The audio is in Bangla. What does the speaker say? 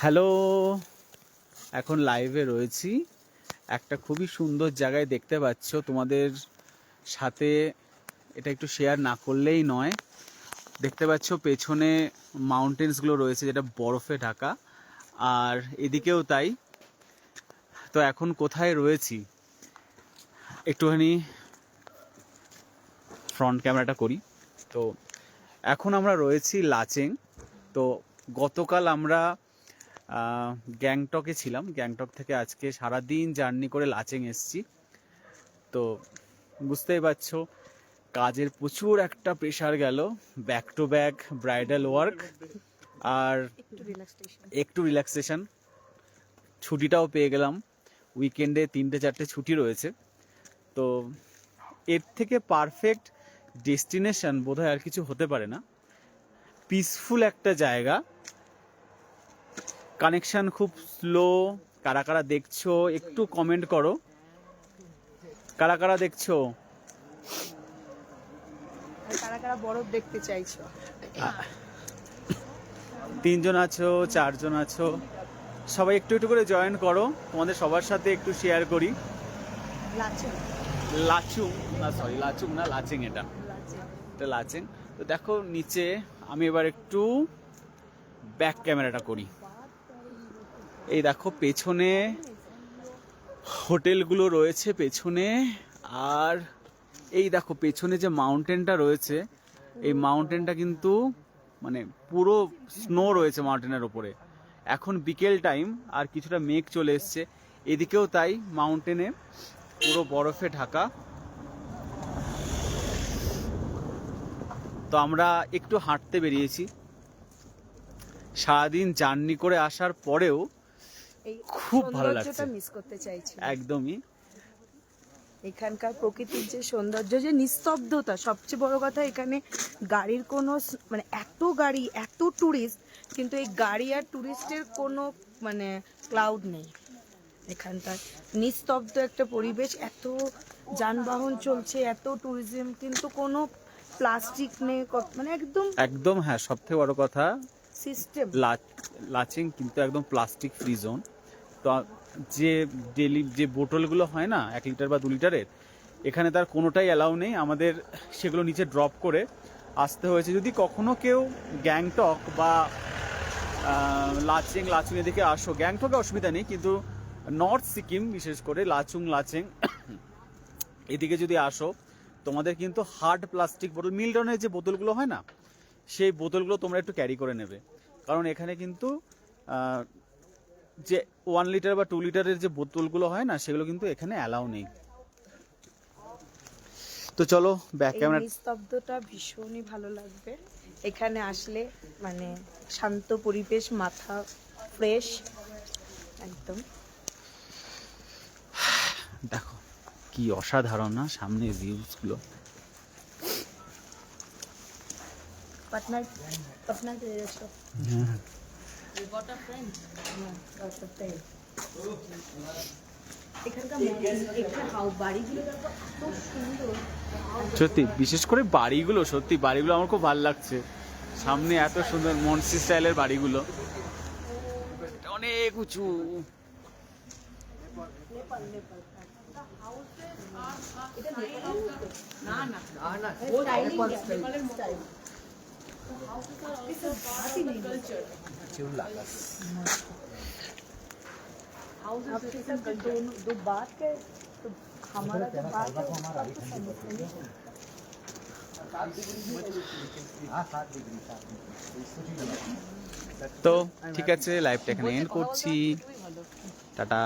হ্যালো, এখন লাইভে রয়েছি। একটা খুবই সুন্দর জায়গায় দেখতে পাচ্ছ, তোমাদের সাথে এটা একটু শেয়ার না করলেই নয়। দেখতে পাচ্ছ পেছনে মাউন্টেন্সগুলো রয়েছে যেটা বরফে ঢাকা, আর এদিকেও তাই। তো এখন কোথায় রয়েছি একটুখানি ফ্রন্ট ক্যামেরাটা করি। তো এখন আমরা রয়েছি লাচেং। তো গতকাল আমরা গ্যাংটকে ছিলাম, গ্যাংটক থেকে আজকে সারাদিন জার্নি করে লাচেং এসছি। তো বুঝতেই পারছো কাজের প্রচুর একটা প্রেশার গেল, back to back bridal work আর একটু রিল্যাক্সেশন। ছুটিটাও পেয়ে গেলাম, উইকেন্ডে 3-4টে ছুটি রয়েছে। তো এর থেকে পারফেক্ট ডেস্টিনেশন বোধহয় আর কিছু হতে পারে না। পিসফুল একটা জায়গা, কানেকশন খুব স্লো। কারা কারা দেখছো একটু কমেন্ট করো, কারা কারা দেখছো, কারা কারা বরফ দেখতে চাইছো। 3 জন আছো, 4 জন আছো, সবাই একটু একটু করে জয়েন করো, তোমাদের সবার সাথে একটু শেয়ার করি। লাচুং না, সরি লাচুং না, লাচেং। এটা লাচেং। তো দেখো নিচে, আমি এবার একটু ব্যাক ক্যামেরাটা করি। এই দেখো পেছনে হোটেলগুলো রয়েছে পেছনে, আর এই দেখো পেছনে যে মাউন্টেনটা রয়েছে, এই মাউন্টেনটা কিন্তু মানে পুরো স্নো রয়েছে মাউন্টেনের ওপরে। এখন বিকেল টাইম আর কিছুটা মেঘ চলে এসছে, এদিকেও তাই, মাউন্টেনে পুরো বরফে ঢাকা। তো আমরা একটু হাঁটতে বেরিয়েছি, সারাদিন জার্নি করে আসার পরেও খুব ভালো লাগছে। মিস করতে চাইছি একদমই। এখানকার প্রকৃতির যে সৌন্দর্য, যে নিস্তব্ধতা, সবচেয়ে বড় কথা এখানে গাড়ির কোনো মানে এত গাড়ি, এত টুরিস্ট, কিন্তু এই গাড়ি আর টুরিস্টের কোনো মানে ক্লাউড নেই। এখানকার নিস্তব্ধ একটা পরিবেশ, এত যানবাহন চলছে, এত ট্যুরিজম, কিন্তু কোনো প্লাস্টিক নেই, মানে একদম একদম হ্যাঁ, সবথেকে বড় কথা সিস্টেম। লাচেং কিন্তু একদম প্লাস্টিক ফ্রি জোন। তো যে ডেলি যে বোতলগুলো হয় না 1 লিটার বা 2 লিটারের, এখানে তার কোনোটাই অ্যালাউ নেই। আমাদের সেগুলো নিচে ড্রপ করে আসতে হয়েছে। যদি কখনো কেউ গ্যাংটক বা লাচেং এদিকে আসো, গ্যাংটকে অসুবিধা নেই, কিন্তু নর্থ সিকিম বিশেষ করে লাচেং এদিকে যদি আসো, তোমাদের কিন্তু হার্ড প্লাস্টিক বোতল, মিল্টনের যে বোতলগুলো হয় না, সেই বোতলগুলো তোমরা একটু ক্যারি করে নেবে। কারণ এখানে কিন্তু যে 1 লিটার বা 2 লিটারের যে বোতলগুলো হয় না, সেগুলো কিন্তু এখানে অ্যালাউ নেই। তো চলো ব্যাক ক্যামেরা। নিস্তব্ধতা ভীষণই ভালো লাগবে এখানে আসলে, মানে শান্ত পরিবেশ, মাথা ফ্রেশ একদম। দেখো কি অসাধারণ না সামনে ভিউজ গুলো। পাটনা সত্যি, বিশেষ করে বাড়িগুলো, সত্যি বাড়িগুলো আমার খুব ভালো লাগছে। সামনে এত সুন্দর মনসি স্টাইলের বাড়িগুলো, অনেক উঁচু। दो बात है तो हमारा जो बात है তো ঠিক আছে, লাইভটা এখানে এন্ড করছি। টাটা।